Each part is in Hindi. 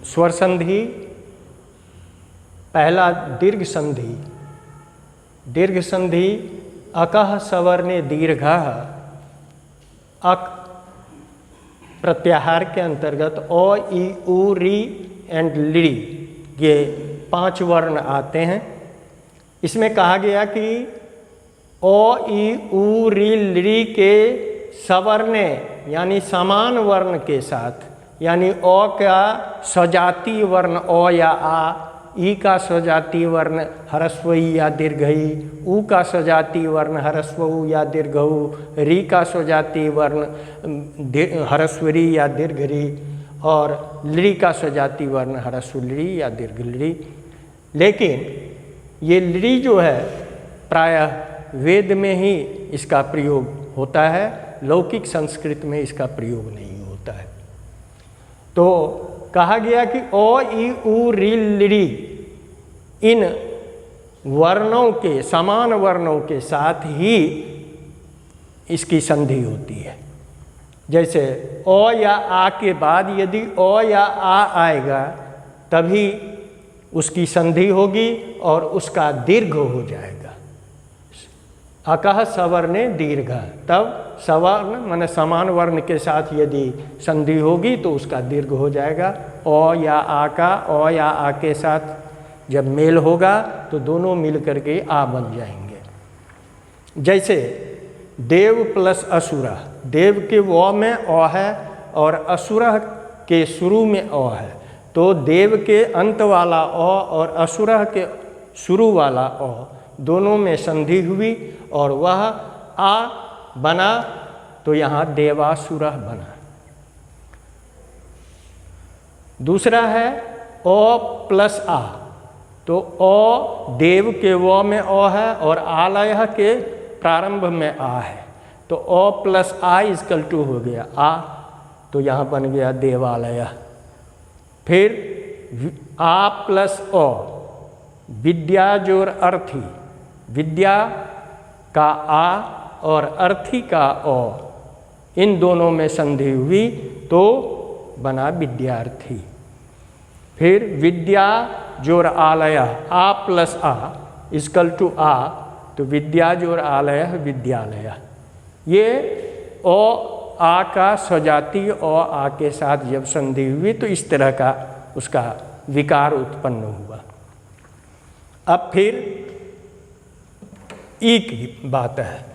स्वर संधि, पहला दीर्घ संधि। दीर्घ संधि अकः सवर्णे दीर्घः, अक प्रत्याहार के अंतर्गत अ, ई, उ, री एंड ली, ये 5 वर्ण आते हैं। इसमें कहा गया कि अ, ई, उ, री, ली के सवर्णे यानी समान वर्ण के साथ, यानी अ का सजातीय वर्ण अ या आ, ई का सजातीय वर्ण ह्रस्व ई या दीर्घ ई, उ का सजातीय वर्ण ह्रस्व उ या दीर्घ उ, री का सजातीय वर्ण ह्रस्व री या दीर्घ री, और ली का सजातीय वर्ण ह्रस्व ली या दीर्घ ली। लेकिन ये ली जो है प्रायः वेद में ही इसका प्रयोग होता है, लौकिक संस्कृत में इसका प्रयोग नहीं होता है। तो कहा गया कि अ, ई, उ, री, ली इन वर्णों के, समान वर्णों के साथ ही इसकी संधि होती है। जैसे अ या आ के बाद यदि अ या आ आएगा तभी उसकी संधि होगी और उसका दीर्घ हो जाएगा। अकः सवर्णे दीर्घ, तब सवर्ण माने समान वर्ण के साथ यदि संधि होगी तो उसका दीर्घ हो जाएगा। अ या आ का अ या आ के साथ जब मेल होगा तो दोनों मिल करके आ बन जाएंगे। जैसे देव प्लस असुर, देव के व में अ है और असुर के शुरू में अ है, तो देव के अंत वाला अ और असुर के शुरू वाला अ दोनों में संधि हुई और वह आ बना, तो यहाँ देवासुरः बना। दूसरा है अ प्लस आ, तो अ देव के व में अ है और आलय के प्रारंभ में आ है, तो अ प्लस आ इजकल टू हो गया आ, तो यहाँ बन गया देवालय। फिर आ प्लस अ, विद्या जोर अर्थी, विद्या का आ और अर्थी का अ, इन दोनों में संधि हुई तो बना विद्यार्थी। फिर विद्या जोर आलय, आ प्लस आ इजकल टू आ, तो विद्या जोर आलय विद्यालय। ये अ आ का सजातीय अ आ के साथ जब संधि हुई तो इस तरह का उसका विकार उत्पन्न हुआ। अब फिर ई की बात है।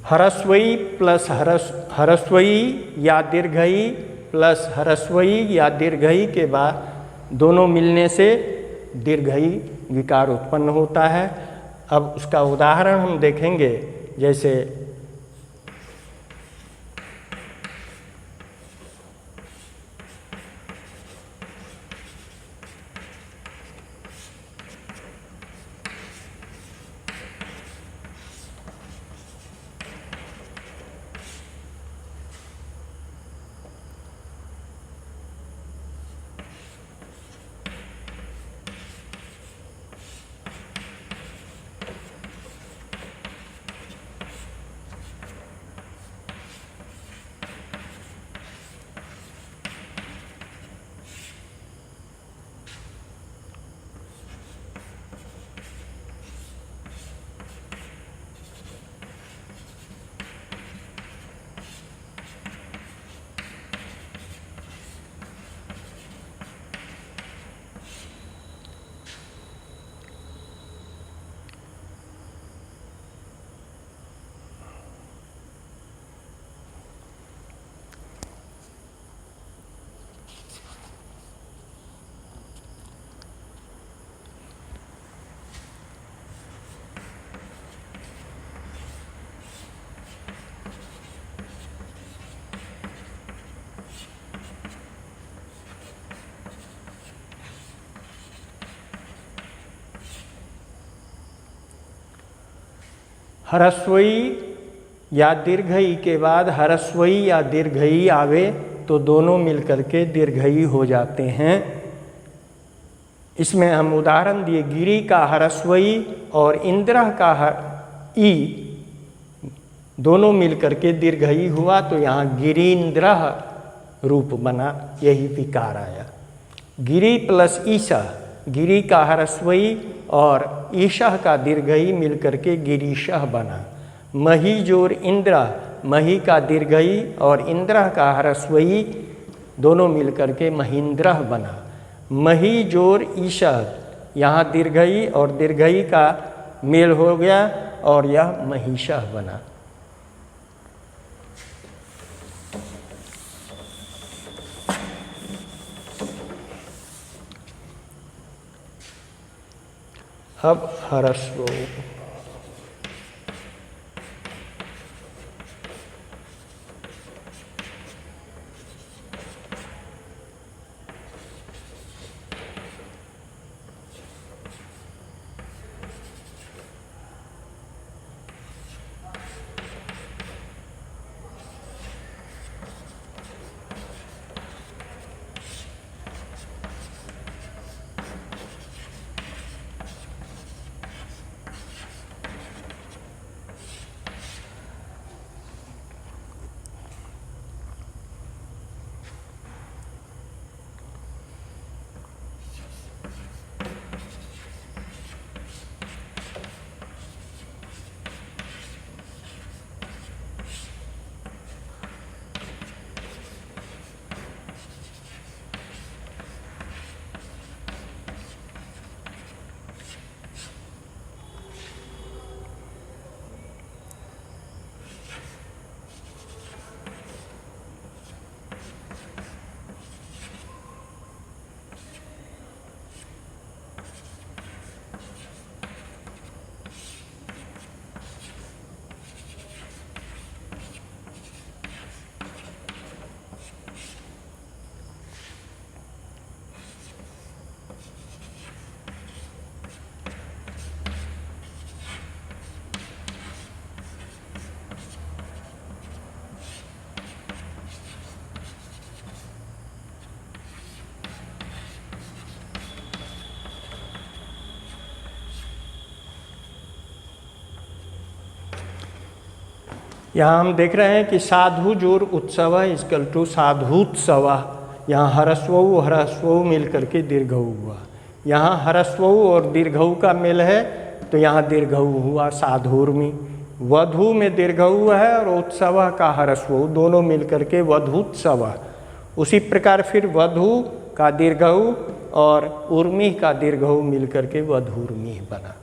ह्रस्वई प्लस ह्रस्वई या दीर्घई प्लस ह्रस्वई या दीर्घई के बाद दोनों मिलने से दीर्घई विकार उत्पन्न होता है। अब उसका उदाहरण हम देखेंगे। जैसे ह्रस्वई या दीर्घई के बाद ह्रस्वई या दीर्घई आवे तो दोनों मिलकर के दीर्घई हो जाते हैं। इसमें हम उदाहरण दिए, गिरी का ह्रस्वई और इंद्र का ई दोनों मिलकर के दीर्घई हुआ तो यहाँ गिरीन्द्र रूप बना, यही विकार आया। गिरी प्लस ईशः, गिरी का ह्रस्वई और ईशः का दीर्घई मिलकर के गिरीशः बना। मही जोर इंद्र, मही का दीर्घई और इंद्र का ह्रस्वई दोनों मिलकर के महींद्र बना। मही जोर ईशः, यहाँ दीर्घई और दीर्घई का मेल हो गया और यह महिषः बना। अब ह्रस्व यहाँ हम देख रहे हैं कि साधु जोर उत्सव इजकल टू साधुत्सव। यहाँ ह्रस्वऊ ह्रस्वऊ मिल करके दीर्घऊ हुआ। यहाँ ह्रस्वऊ और दीर्घऊ का मेल है तो यहाँ दीर्घऊ हुआ साधुर्मी। वधु में दीर्घऊ है और उत्सव का ह्रस्वऊ, दोनों मिल करके वधुत्सव। उसी प्रकार फिर वधु का दीर्घऊ और उर्मी का दीर्घऊ मिल करके वधुर्मी बना।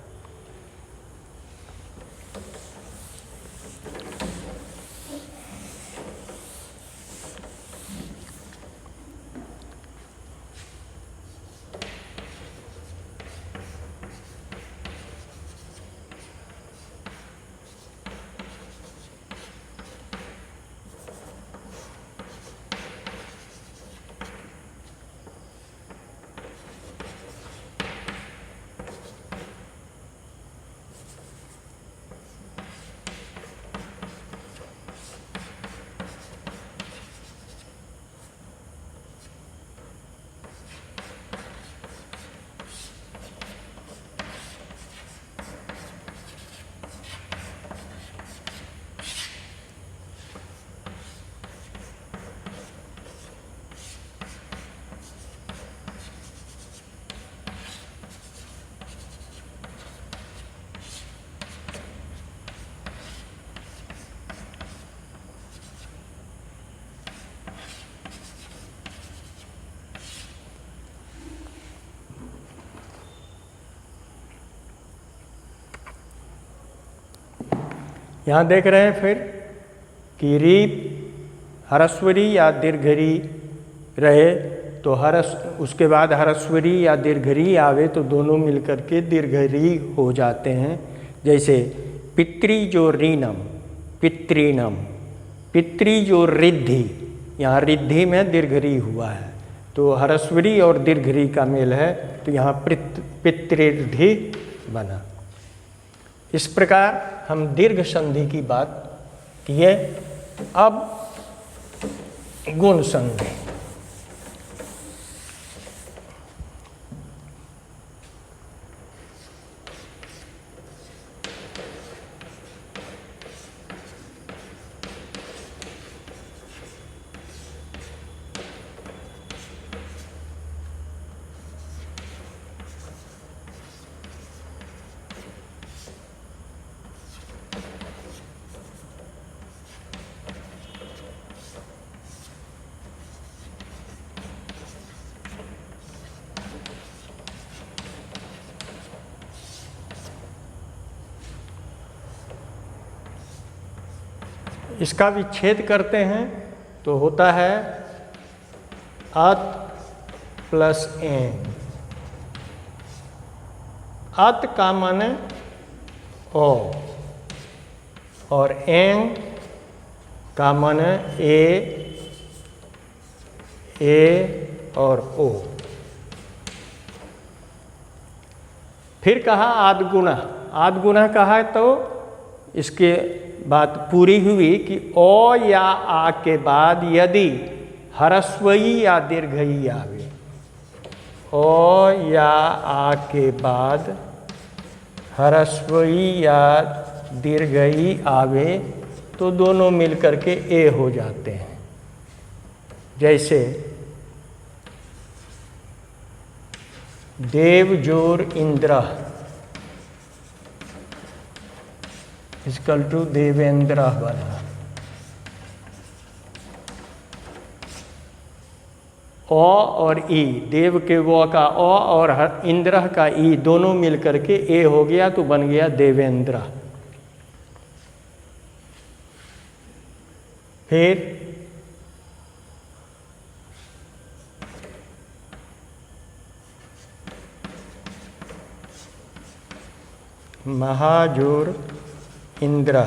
यहाँ देख रहे हैं फिर कि री ह्रस्वरी या दीर्घरी रहे तो उसके बाद ह्रस्वरी या दीर्घरी आवे तो दोनों मिलकर के दीर्घरी हो जाते हैं। जैसे पितृ जो रीनम, पितृनम, पितृ जो रिद्धि, यहाँ रिद्धि में दीर्घरी हुआ है तो ह्रस्वरी और दीर्घरी का मेल है तो यहाँ पितृरिद्धि बना। इस प्रकार हम दीर्घ संधि की बात किए। अब गुण संधि। इसका विच्छेद करते हैं तो होता है अत प्लस एंग। अत का माने ओ और एंग का माने ए और ओ। फिर कहा आदगुणा। आदगुणा कहा तो इसके बात पूरी हुई कि ओ या आ के बाद यदि ह्रस्वई या दीर्घई आवे, ओ या आ के बाद ह्रस्वई या दीर्घई आवे तो दोनों मिलकर के ए हो जाते हैं। जैसे देवजोर इंद्र इक्वल टू देवेंद्र बना। ओ और ई, देव के वो का ओ और इंद्र का ई दोनों मिलकर के ए हो गया तो बन गया देवेंद्र। फिर महाजोर इंद्र,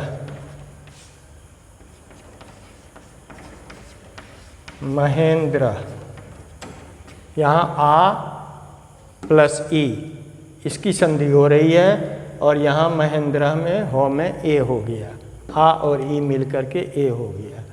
महेंद्र। यहाँ आ प्लस ई इसकी संधि हो रही है और यहाँ महेंद्र में हो में ए हो गया। आ और ई मिलकर के ए हो गया।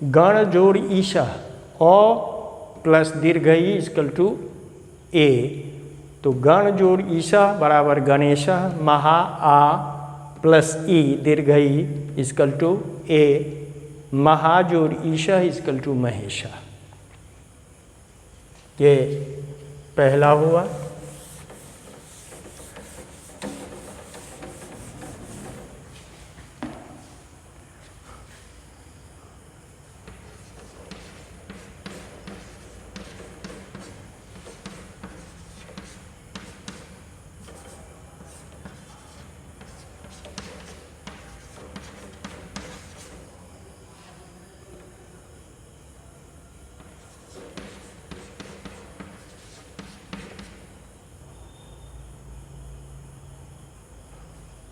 गण जोड़ ईशा, ओ प्लस दीर्घ ई इक्वल टू ए। तो गण जोड़ ईशा बराबर गणेशा, महा आ प्लस ई दीर्घ ई इक्वल टू ए। महाजोड़ ईशा इक्वल टू महेशा। ये पहला हुआ।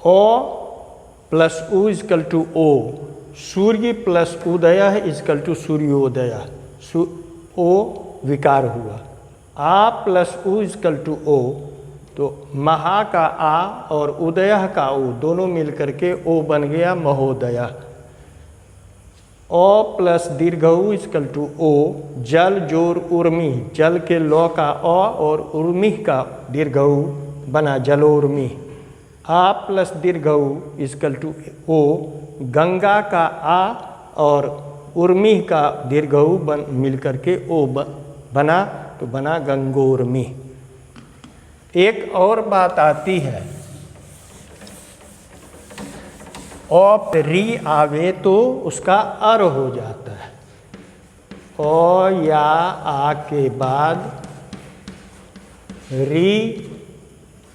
ओ प्लस उ इक्वल टू ओ, सूर्य प्लस उदय है इक्वल टू सूर्योदय। ओ विकार हुआ। आ प्लस उ इक्वल टू ओ, तो महा का आ और उदय का ओ दोनों मिलकर के ओ बन गया महोदय। ओ प्लस दीर्घ उ इक्वल टू ओ, जल जोर उर्मी, जल के लौ का ओ और उर्मी का दीर्घ उ बना जलोर्मी। आ प्लस दीर्घ उ इक्वल टू ओ, गंगा का आ और उर्मी का दीर्घ उ मिलकर के ओ बना तो बना गंगोर्मी। एक और बात आती है, औप री आवे तो उसका अर हो जाता है। ओ या आ के बाद री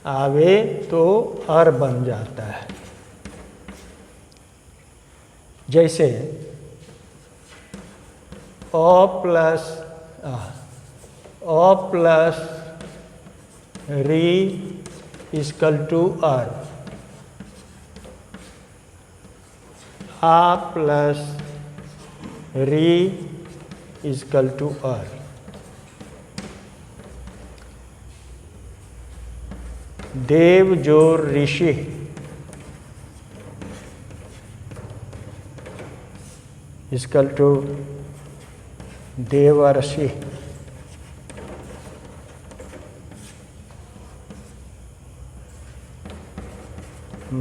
आवे तो अर बन जाता है। जैसे ओ प्लस री इक्वल टू अर, आ प्लस री इक्वल टू अर। देव जोर ऋषि इक्वल टू देवर्षि।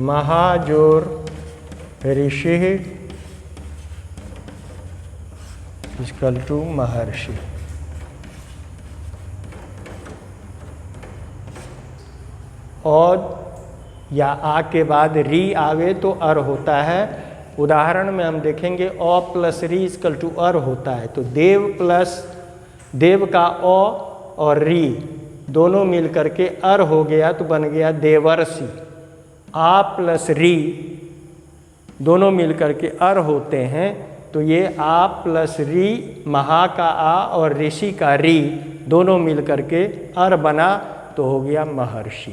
महाजोर ऋषि इक्वल टू महर्षि। और या आ के बाद री आवे तो अर होता है। उदाहरण में हम देखेंगे ओ प्लस री इक्वल टू अर होता है, तो देव प्लस देव का ओ और री दोनों मिल करके अर हो गया तो बन गया देवर्षि। आ प्लस री दोनों मिल करके अर होते हैं, तो ये आ प्लस री, महा का आ और ऋषि का री दोनों मिल करके अर बना तो हो गया महर्षि।